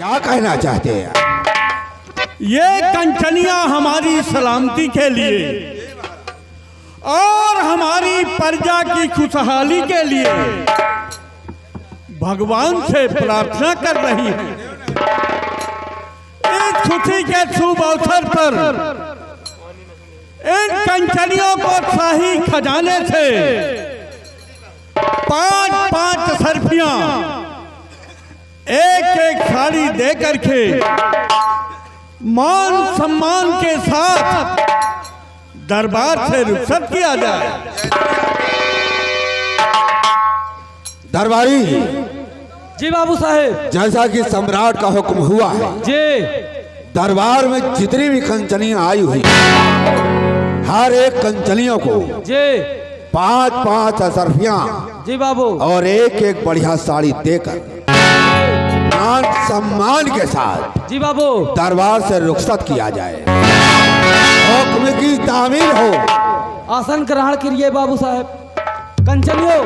क्या कहना चाहते हैं? ये कंचनिया हमारी सलामती के लिए और हमारी प्रजा की खुशहाली के लिए भगवान से प्रार्थना कर रही हैं। इस खुशी के शुभ अवसर पर इन कंचनियों को शाही खजाने से 5-5 सरफियां एक साड़ी दे करके मान सम्मान के साथ दरबार से रुखसत किया जाए। दरबारी जी बाबू साहेब, जैसा कि सम्राट का हुक्म हुआ है, जी दरबार में जितनी भी कंचनियां आई हुई हर एक कंचनियों को जी 5-5 असरफियां जी बाबू और एक बढ़िया साड़ी देकर मान सम्मान के साथ जी बाबू दरबार से रुखसत किया जाए। हुक्म की तामील हो। आसन ग्रहण करिए बाबू साहेब। कंचनियों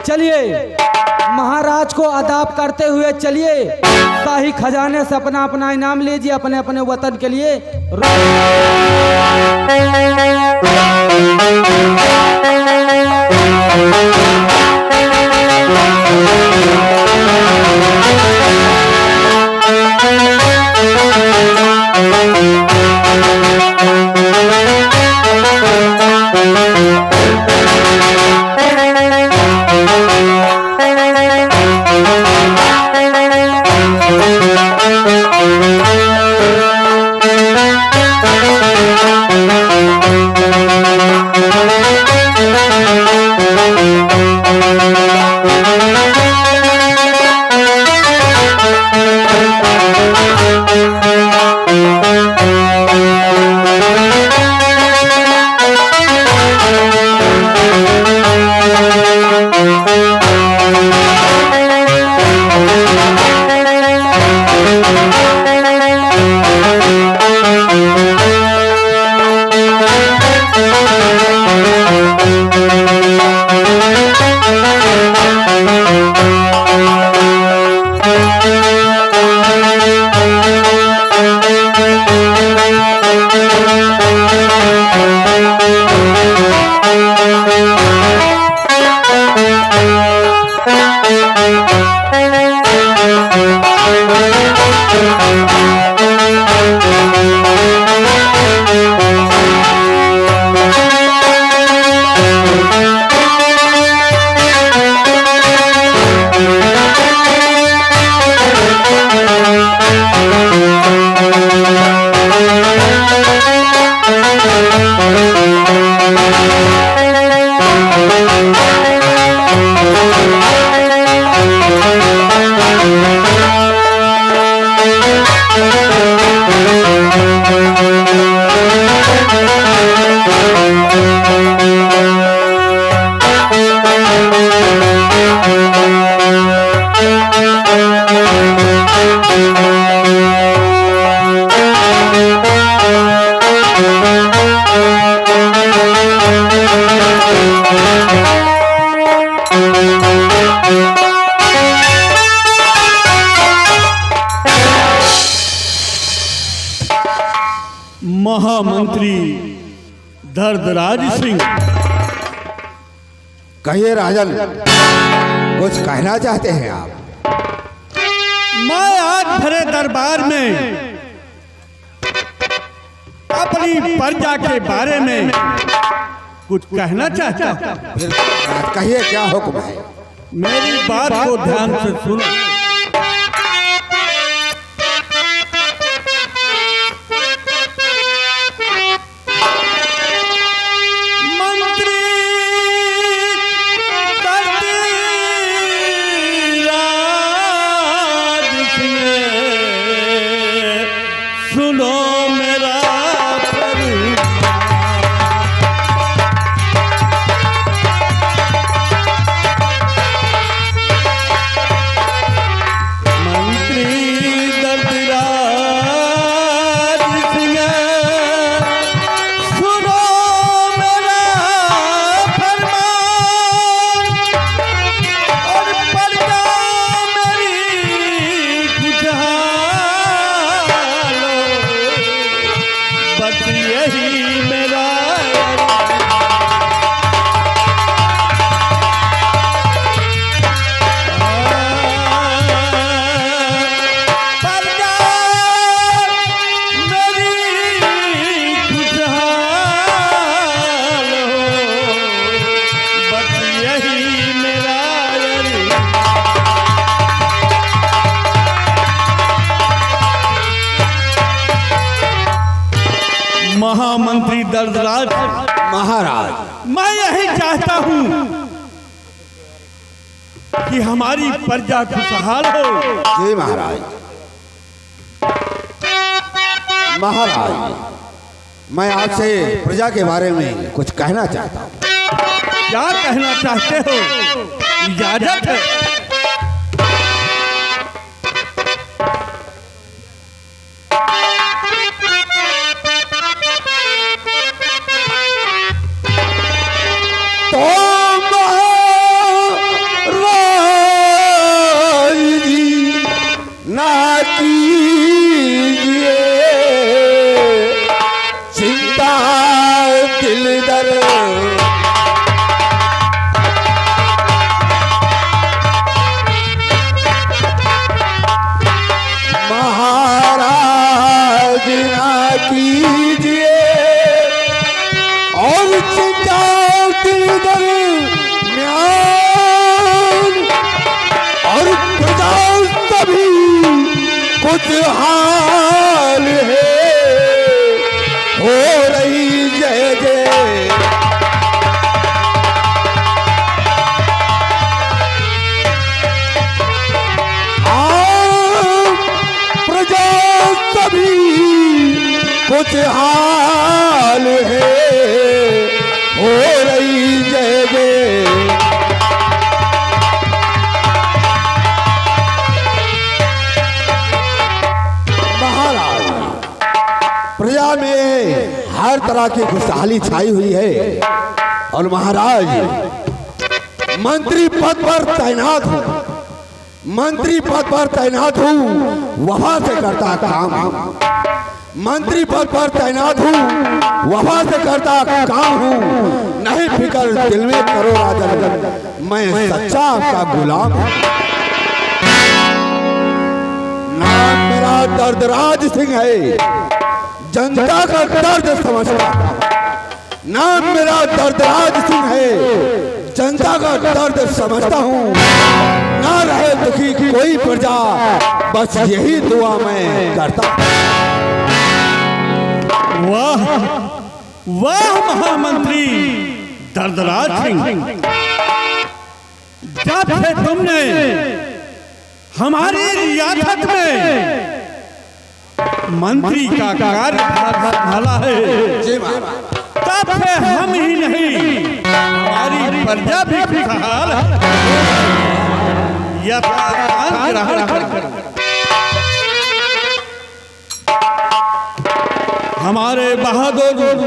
चलिए, महाराज को अदाब करते हुए चलिए, शाही खजाने से अपना अपना इनाम लीजिए अपने अपने वतन के लिए। महामंत्री धर्मराज सिंह, कहिए राजन, कुछ कहना चाहते हैं आप? मैं आज भरे दरबार में अपनी प्रजा के बारे में कुछ कहना चाहता हूं। फिर कहिए, क्या हुक्म है? मेरी बात को ध्यान से सुनो। यही मेरा महामंत्री दर्दराज महाराज, मैं यही चाहता हूं कि हमारी प्रजा खुशहाल हो। जी महाराज। महाराज, मैं आपसे प्रजा के बारे में कुछ कहना चाहता हूँ। क्या कहना चाहते हो? इजाजत है। हाल है हो रही जय जय। प्रजा सभी कुछ हाल है हो रही जय जय। प्रजा में हर तरह की खुशहाली छाई हुई है और महाराज मंत्री पद पर तैनात हूँ, मंत्री पद पर तैनात हूँ, वफा से करता काम। मंत्री पद पर तैनात हूँ, वफा से करता काम हूँ। नहीं फिक्र दिल में करो राजन, मैं सच्चा आपका गुलाम हूँ। नाम मेरा दर्दराज सिंह है, जनता का दर्द समझता। नाम मेरा दर्दराज सिंह है, जनता का दर्द समझता हूँ। ना रहे दुखी कोई प्रजा, बस यही दुआ मैं करता। वाह वाह महामंत्री दर्दराज सिंह, जब से तुमने हमारी रियासत में मंत्री का कार्यभार संभाला है, तब से हम ही नहीं हमारी प्रजा भी खुशहाल है। यह ग्रहण कर हमारे बहादुर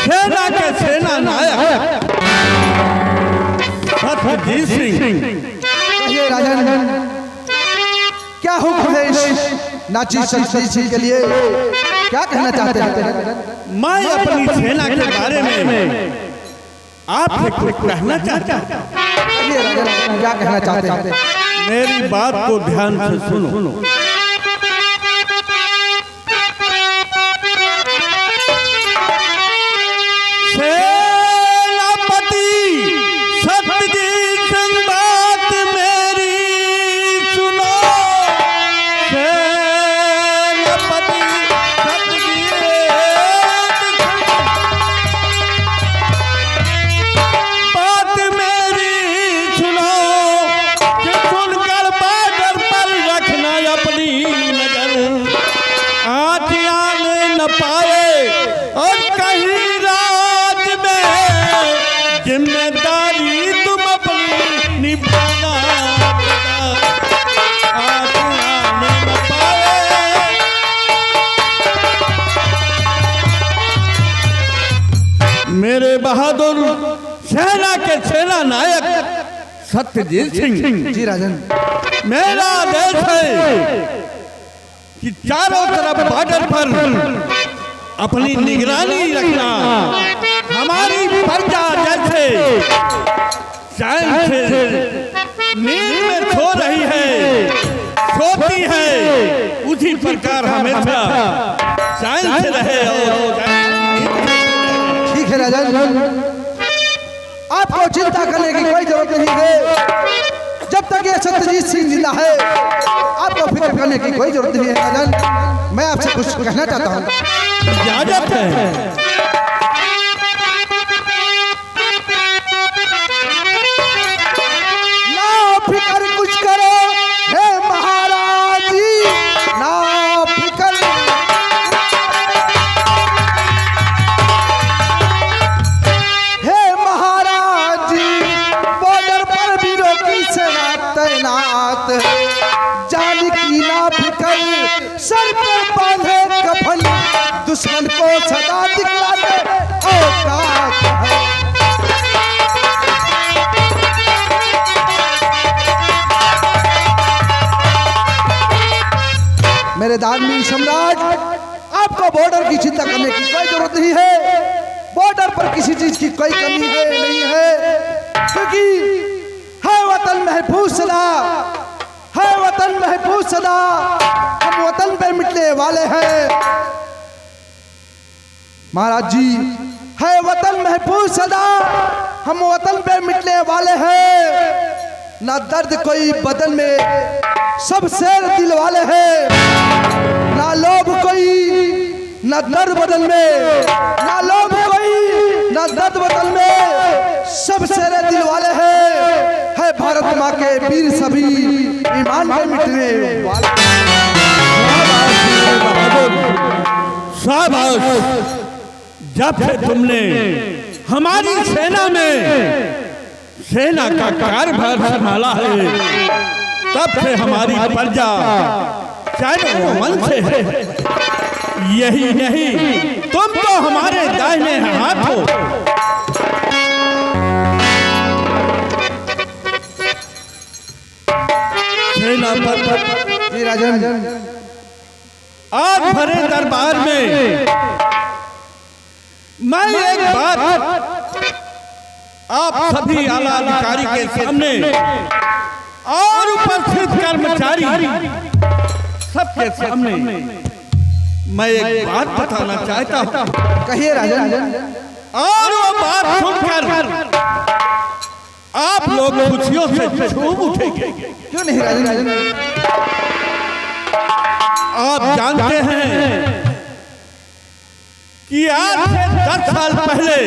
सेना के सेना नायक सत्यजीत सिंह। राजन, क्या हुक्म है इस नाची सत्यजीत सिंह के लिए? क्या कहना चाहते हैं? मैं अपनी सेना के बारे में आपसे कुछ कहना चाहता हूँ। क्या कहना चाहते हैं? मेरी बात को ध्यान से सुनो। सेनापति सत्यजीत सिंह, बात मेरी सुनो। सेनापति सत्यजीत सिंह, बात मेरी सुनो कि सुनकर बॉर्डर पर रखना अपनी नजर, आँच आने न पाए और कहीं जिम्मेदारी तुम अपनी निभाना। आने न पाए मेरे बहादुर सेना के सेना नायक सत्यजीत सिंह जी राजन, मेरा आदेश है कि चारों तरफ बॉर्डर पर अपनी निगरानी रखना। हमारी प्रजा जैसे चैन से नींद में सो रही है, सोती है, उसी प्रकार हमेशा चैन से रहे। और ठीक है राजन, आपको चिंता करने की कोई जरूरत नहीं है। जब तक ये सत्यजीत सिंह जिंदा है आपको फिक्र करने की कोई जरूरत नहीं है। राजन, मैं आपसे कुछ कहना चाहता हूँ। इजाजत है। ना फिक्र कुछ करो हे महाराज जी, ना फिक्र। हे महाराज जी, बॉर्डर पर वीरों की सेना तैनात, जान की ना फिक्र, सर पर बांधे कफन, दुश्मन को सदा दिखलाते औकात है। मेरे धार्मिक सम्राट, आपको बॉर्डर की चिंता करने की कोई जरूरत नहीं है। बॉर्डर पर किसी चीज की कोई कमी है नहीं है, क्योंकि है वतन महफूज सदा, है वतन महफूज सदा। हम वतन पे मिटने वाले हैं महाराज जी, है वतन महफूज सदा, हम वतन पे मिटने वाले हैं। ना दर्द कोई बदन में, सब शेर दिल वाले हैं। ना लोभ कोई, ना दर्द बदन में, ना लोभ कोई, ना दर्द बदन में, सब शेर दिल वाले हैं। है भारत माँ के वीर सभी ईमान पे मिटने वाले। शाबाश, जब से तुमने हमारी सेना में सेना का कार्यभार संभाला है, तब से हमारी प्रजा चैन अमन से है। यही नहीं, तुम तो हमारे दाहिने हाथ हो। सेना पर जी राजन, आज भरे दरबार में मैं एक बात आप सभी आला अधिकारी के सामने और उपस्थित कर्मचारी सबके सामने मैं एक बात बताना चाहता हूँ। कहिए राजन। और वो बात सुनकर आप लोग खुशियों से झूम उठेंगे। क्यों नहीं राजन? आप जानते हैं कि आज से 10 साल पहले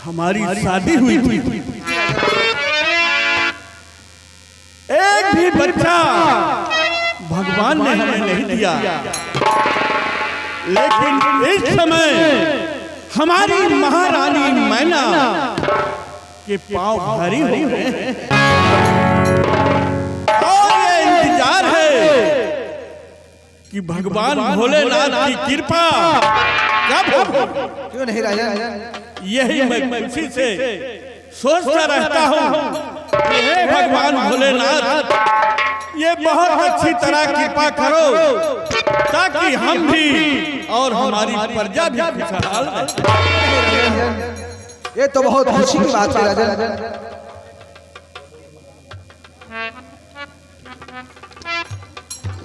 हमारी शादी हुई थी। एक भी बच्चा भगवान ने हमें नहीं दिया, लेकिन इस समय हमारी महारानी मैना के पांव भारी हो गए हैं और ये इंतजार है कि भगवान भोलेनाथ की कृपा कब हो। क्यों नहीं राजन? यही मैं खुशी से सोचता रहता हूँ कि हे भगवान भोलेनाथ, ये बहुत अच्छी तरह कृपा करो ताकि हम भी और हमारी प्रजा भी खुशहाल रहे। ये तो बहुत खुशी की बात है राजन।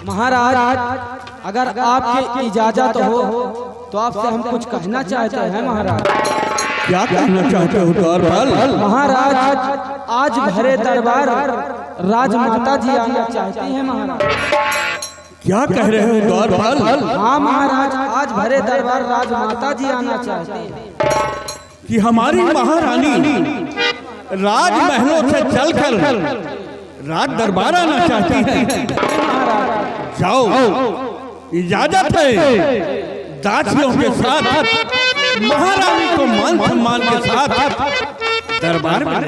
महाराज, अगर आपकी इजाजत हो तो आपसे हम कुछ कहना चाहते हैं महाराज। क्या कहना चाहते हो द्वारपाल? महाराज, आज भरे दरबार राजमाता जी आना चाहती हैं महाराज। क्या कह रहे हो द्वारपाल? हाँ महाराज, आज भरे दरबार राजमाता जी आना चाहती हैं कि हमारी महारानी राजमहलों से चलकर राज दरबार आना चाहती है। जाओ, इजाजत है। दासियों के साथ महारानी को मान सम्मान के साथ दरबार में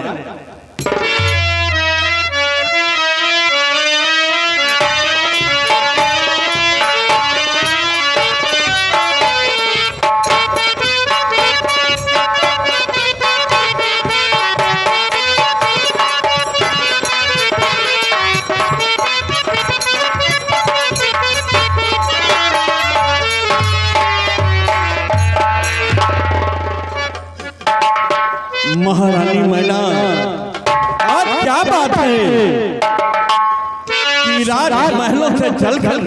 महलों से चलकर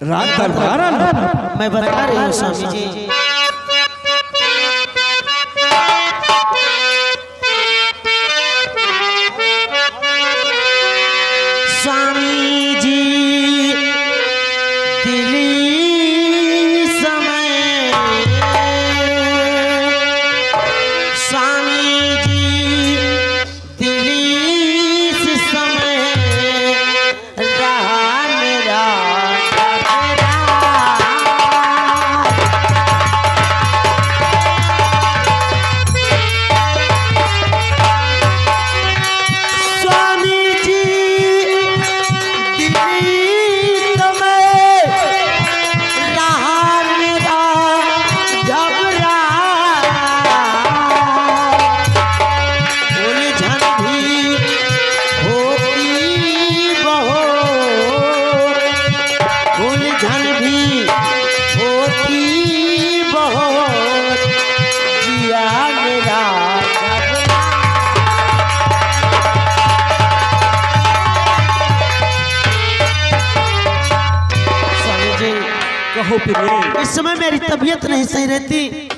रात दरबार आना। मैं बता रही हूँ स्वामी जी। स्वामी जी दिली समय, स्वामी जी दिली से समय रहा मेरा इस समय मेरी तबीयत नहीं सही रहती,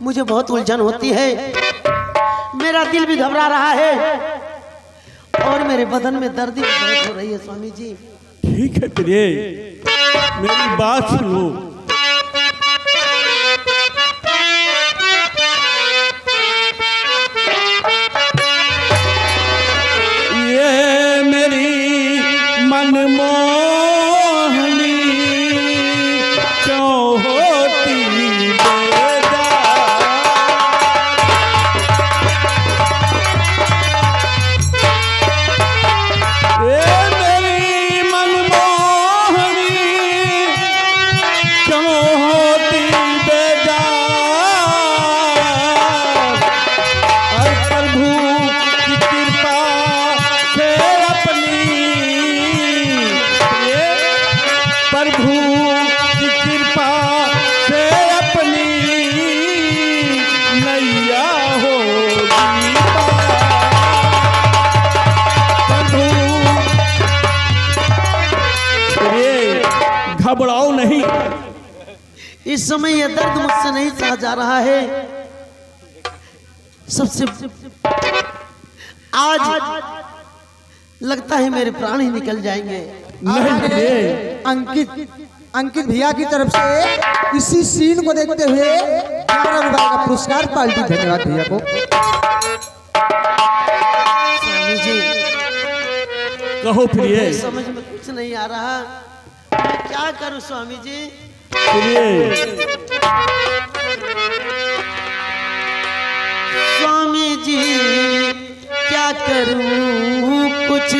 मुझे बहुत उलझन होती है, मेरा दिल भी घबरा रहा है और मेरे बदन में दर्द भी बहुत हो रही है स्वामी जी। ठीक है प्रिय, मेरी बात सुनो। ये मेरी मनमोहनी क्यों होती बेजार, ये मेरी मनमोहनी क्यों होती बेजार, और प्रभु की कृपा से अपनी, प्रभु की कृपा से अपनी नैया होगी पार। प्रभु ये घबराओ नहीं, इस समय यह दर्द मुझसे नहीं सहा जा रहा है, सबसे आज लगता है मेरे प्राण ही निकल जाएंगे। नहीं ये अंकित भैया की तरफ से इसी सीन को देखते हुए 11 रुपए का पुरस्कार पार्टी। धन्यवाद भैया को। स्वामी जी कहो प्रिय, समझ में कुछ नहीं आ रहा, मैं क्या करूं स्वामी जी। प्रिय स्वामी जी क्या करूं कुछ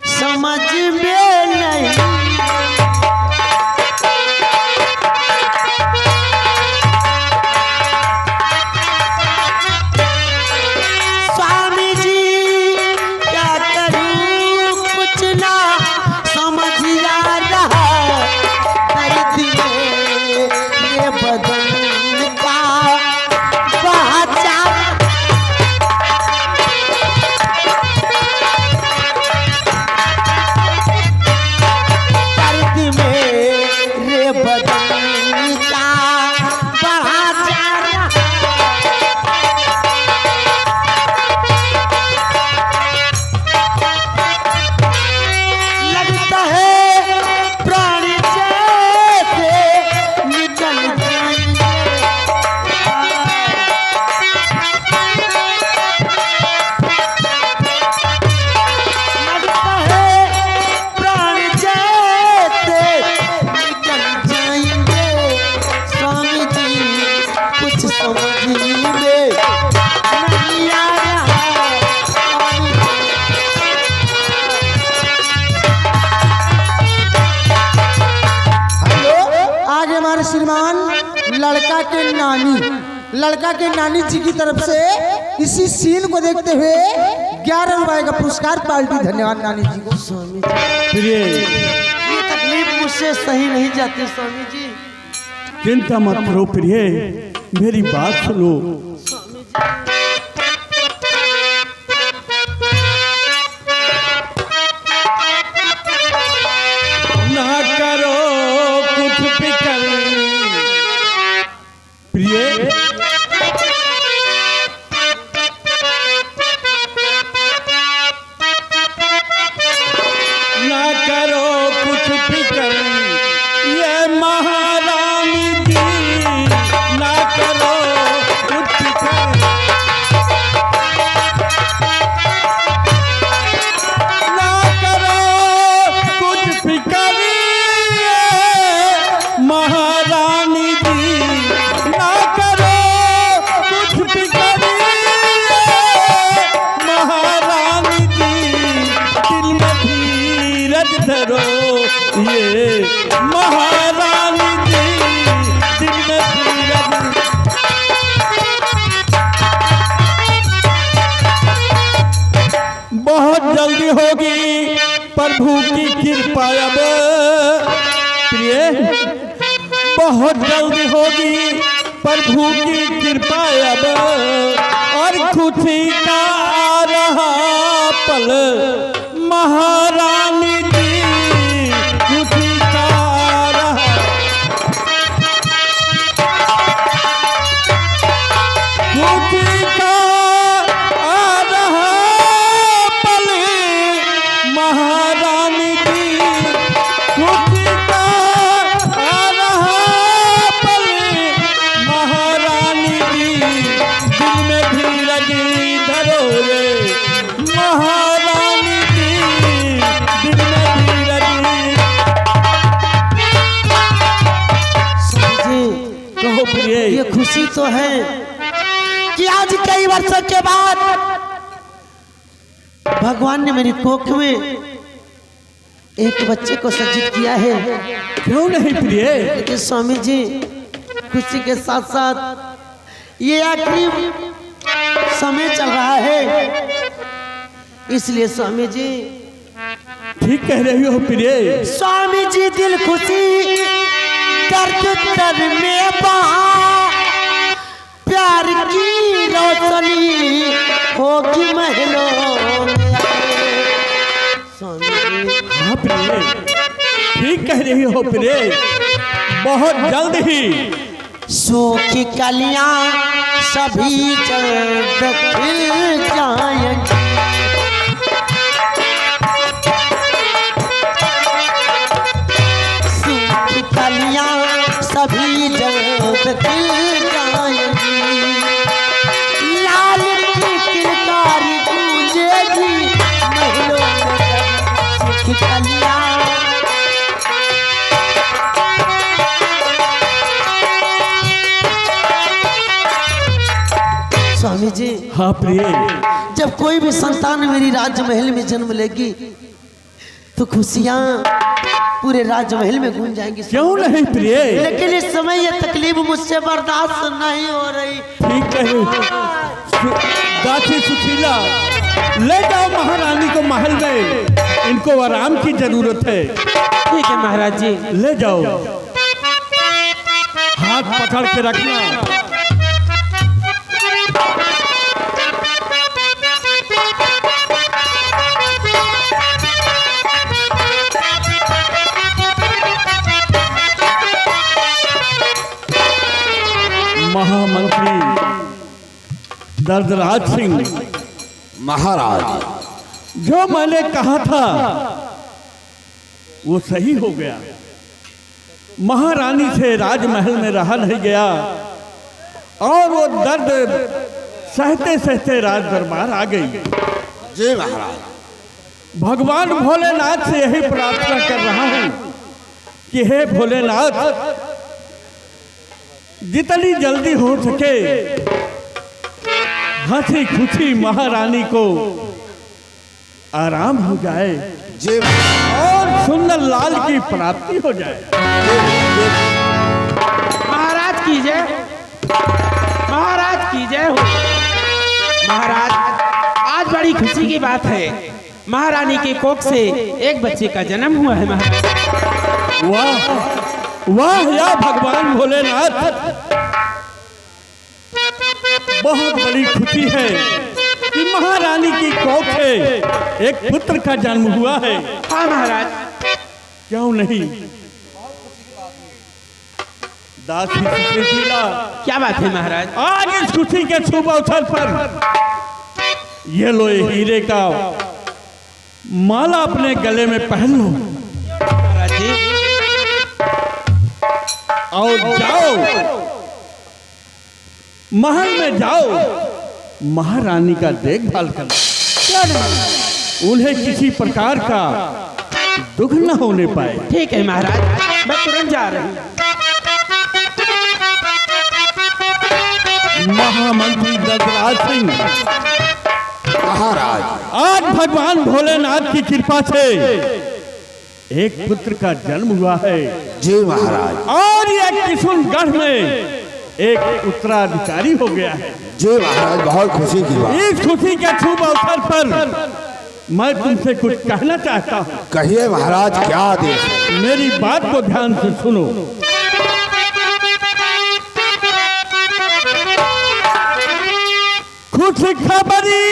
समझ में नहीं, स्वामी जी क्या करूं कुछ ना समझ आ रहा, दर्द में ये बदन का पहचान, दर्द में रे बदन का बढ़ा जा रहा, लगता है प्राण जैसे निकल जाएंगे, लगता है प्राण जैसे निकल जाएंगे, स्वामी जी कुछ समझ में नहीं आ रहा, स्वामी आज हमारे श्रीमान लड़का के नानी जी की तरफ से इसी सीन को देखते हुए 11 रुपए का पुरस्कार पार्टी। धन्यवाद नानी जी को। स्वामी जी प्रिय ये तकलीफ मुझसे सही नहीं जाती स्वामी जी। चिंता मत करो प्रिय, मेरी बात सुनो। स्वामी जी करो कुछ फिक्र ये महारानी जी, ना करो कुछ फिक्र। ना करो कुछ फिक्र ये महारानी जी, ना करो कुछ फिक्र ये महारानी जी। दिल में धीरज धरो ये महारानी जी, दिल में धीरज। बहुत जल्दी होगी प्रभु की कृपा अब प्रिय, बहुत जल्दी होगी प्रभु की कृपा अब, और खुशी का आ रहा पल महारानी जी, खुशी का आ रहा। खुशी का आ रहा पल महारानी जी, खुशी का आ रहा पल महारानी जी। दिल में धीरज धरो रे महारानी जी, दिल में धीरज। समझे? कहो प्रिय, ये खुशी तो है कि आज कई वर्षों के बाद भगवान ने मेरी कोख में एक बच्चे को सज्जित किया है। क्यों नहीं प्रिय? लेकिन स्वामी जी खुशी के साथ साथ ये आखिरी समय चल रहा है, इसलिए स्वामी जी। ठीक कह रही हो प्रिय। स्वामी जी दिल खुशी दर्द दर्द में बहा, प्यार की रोशनी होगी महलों में आए। स्वामी जी हाँ प्रिय, ठीक कह रही हो प्रिय। बहुत जल्द ही सूखी कलियां सभी जल्द खिल जाएंगी। सूखी कलियां सभी जल्द खिल जाएंगी। लाल की किलकारी गूंजेगी महलों में सूखी कलियां। स्वामी जी हाँ प्रिय, जब कोई भी संतान मेरी राजमहल में जन्म लेगी तो खुशियां पूरे राजमहल में गूंज जाएंगी। क्यों नहीं प्रिय? लेकिन इस समय ये तकलीफ मुझसे बर्दाश्त नहीं हो रही। ठीक कह रही हो। दासी सुशीला, ले जाओ महारानी को महल में, इनको आराम की जरूरत है। ठीक है महाराज जी। ले जाओ, हाथ पकड़ के रखना। महामंत्री दर्दराज सिंह महाराज, जो मैंने कहा था वो सही हो गया। महारानी से राजमहल में रहा नहीं गया और वो दर्द सहते सहते राज दरबार आ गई। जी महाराज। भगवान भोलेनाथ से यही प्रार्थना कर रहा हूं कि हे भोलेनाथ, जितनी जल्दी हो सके हंसी खुशी महारानी को आराम हो जाए जी और सुंदर लाल की प्राप्ति हो जाए। महाराज की जय, महाराज की जय हो। महाराज, आज बड़ी खुशी की बात है, महारानी के कोख से एक बच्चे का जन्म हुआ है। महाराज वाह वाह या भगवान भोलेनाथ, बहुत बड़ी खुशी है कि महारानी की कोख से एक पुत्र का जन्म हुआ है। हाँ महाराज। क्यों नहीं? दासी सुशीला, क्या बात है महाराज? आज इस खुशी के शुभ अवसर पर ये लो ये हीरे का माला अपने गले में पहन लो महाराज जी। और जाओ, महल में जाओ, महारानी का देखभाल करो। क्या नहीं? उन्हें किसी प्रकार का दुख न होने पाए। ठीक है महाराज, मैं तुरंत जा रही हूँ। महामंत्री दशरथ सिंह, महाराज आज भगवान भोलेनाथ की कृपा से एक पुत्र का जन्म हुआ है जी महाराज। और यह किशुनगढ़ में एक उत्तराधिकारी हो गया है। जी महाराज, बहुत खुशी की बात। इस खुशी के शुभ अवसर पर मैं तुमसे कुछ कहना चाहता हूँ। कहिए महाराज, क्या आदेश है? मेरी बात को ध्यान से सुनो। खुश खबरी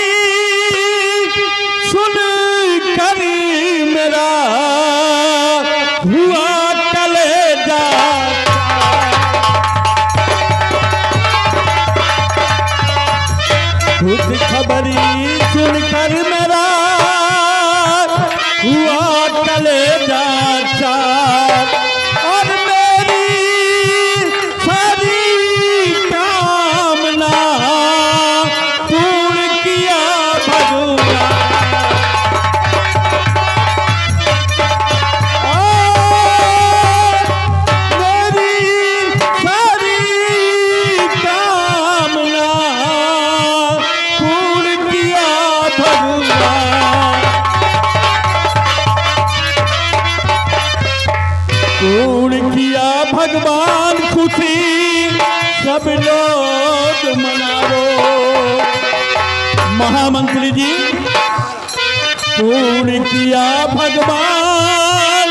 सुन कर मेरा हुआ कलेजा, खुश खबरी सुन कर मेरा हुआ कलेजा चार, और मेरी सारी कामना पूर्ण किया भगवान। मेरी सारी कामना पूर्ण किया भगवान, पूर्ण किया भगवान, खुशी सब लोग मनाओ। महामंत्री जी, पूर्ण किया भगवान,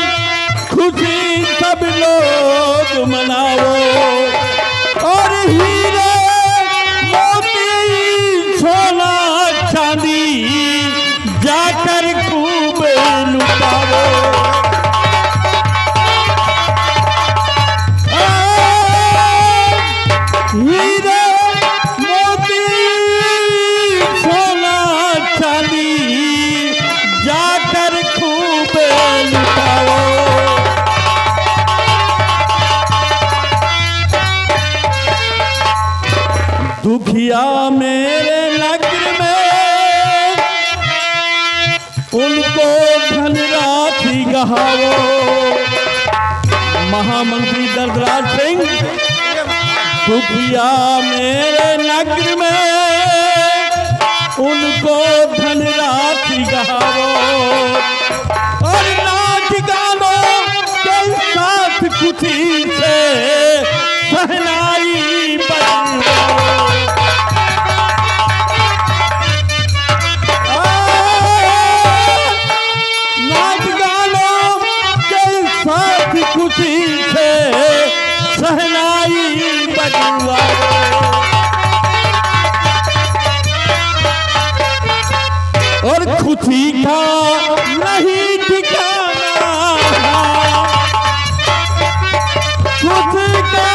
खुशी सब लोग मनाओ। और हीरे मोती सोना चांदी जाकर खूब लुटाओ। हीरे मोती सोना चांदी जाकर खूब लुटाओ। दुखिया मेरे नगर में उनको धनराशि गहाओ। महामंत्री दशरथ सिंह, दुखिया मेरे नगर में उनको धनराशि गहाओ। और नाच गानो के साथ खुशी से सहनाई बजाओ। नाच गानो के साथ खुशी से सहनाई बजाओ। और खुशी का नहीं ठिकाना, खुशी का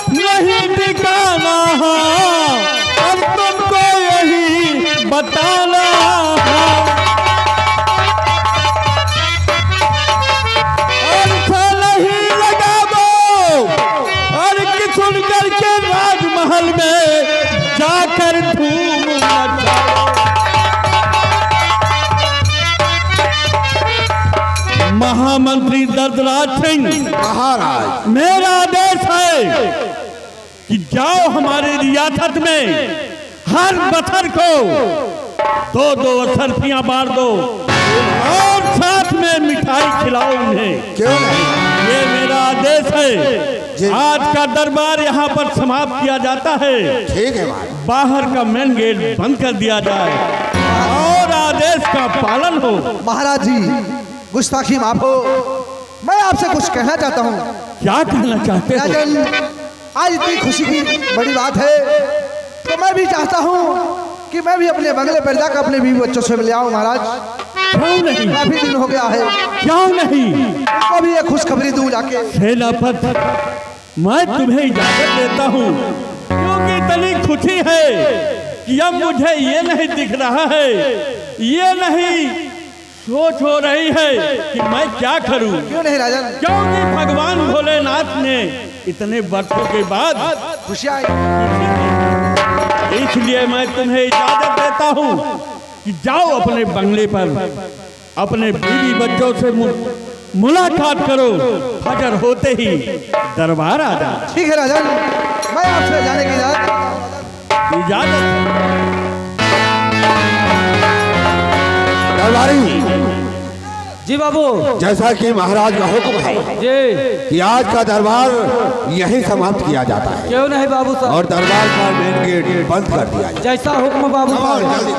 नहीं ठिकाना, और तुमको यही बताना। और साला ही लगा दो, और किशुनगढ़ के राजमहल में जाकर धूम मचाओ। महामंत्री दशरथ सिंह, महाराज मेरा आदेश है कि जाओ हमारे रियासत में हर बथर को दो असरफियां बांट दो और साथ में मिठाई खिलाओ उन्हें। क्यों नहीं? ये मेरा आदेश जी। है। आज का दरबार यहाँ पर समाप्त किया जाता है। ठीक है महाराज। बाहर का मेन गेट बंद कर दिया जाए और आदेश का पालन हो। महाराज जी, गुस्ताखी माफ हो, मैं आपसे कुछ कहना चाहता हूँ। क्या कहना चाहते हो? राजन, आज इतनी खुशी की बड़ी बात है, तो मैं भी चाहता हूँ कि मैं भी अपने बंगले पर जाकर अपने बीवी बच्चों से मिल आऊँ। महाराज, क्यों नहीं? काफी दिन हो गया है, क्यों नहीं? उनको भी ये खुशखबरी दूँ जाके। सेनापति, मैं तुम्हें इजाजत देता हूँ, क्योंकि इतनी खुशी है कि अब मुझे ये नहीं दिख रहा है ये नहीं सोच हो रही है कि मैं क्या करूं, क्यों नहीं राजन? क्योंकि भगवान भोलेनाथ ने इतने वर्षों के बाद खुशियाँ इसलिए मैं तुम्हें इजाजत देता हूं कि जाओ अपने बंगले पर अपने बीवी बच्चों से मुलाकात करो, फजर होते ही दरबार आ जा। ठीक है राजन, मैं आपसे जाने की इजाजत। दरबारी जी बाबू जैसा कि महाराज का हुक्म है जी, कि आज का दरबार यहीं समाप्त किया जाता है क्यों नहीं बाबू साहब, और दरबार का मेन गेट बंद कर दिया जाए। जैसा हुक्म बाबू और साहब। जल्दी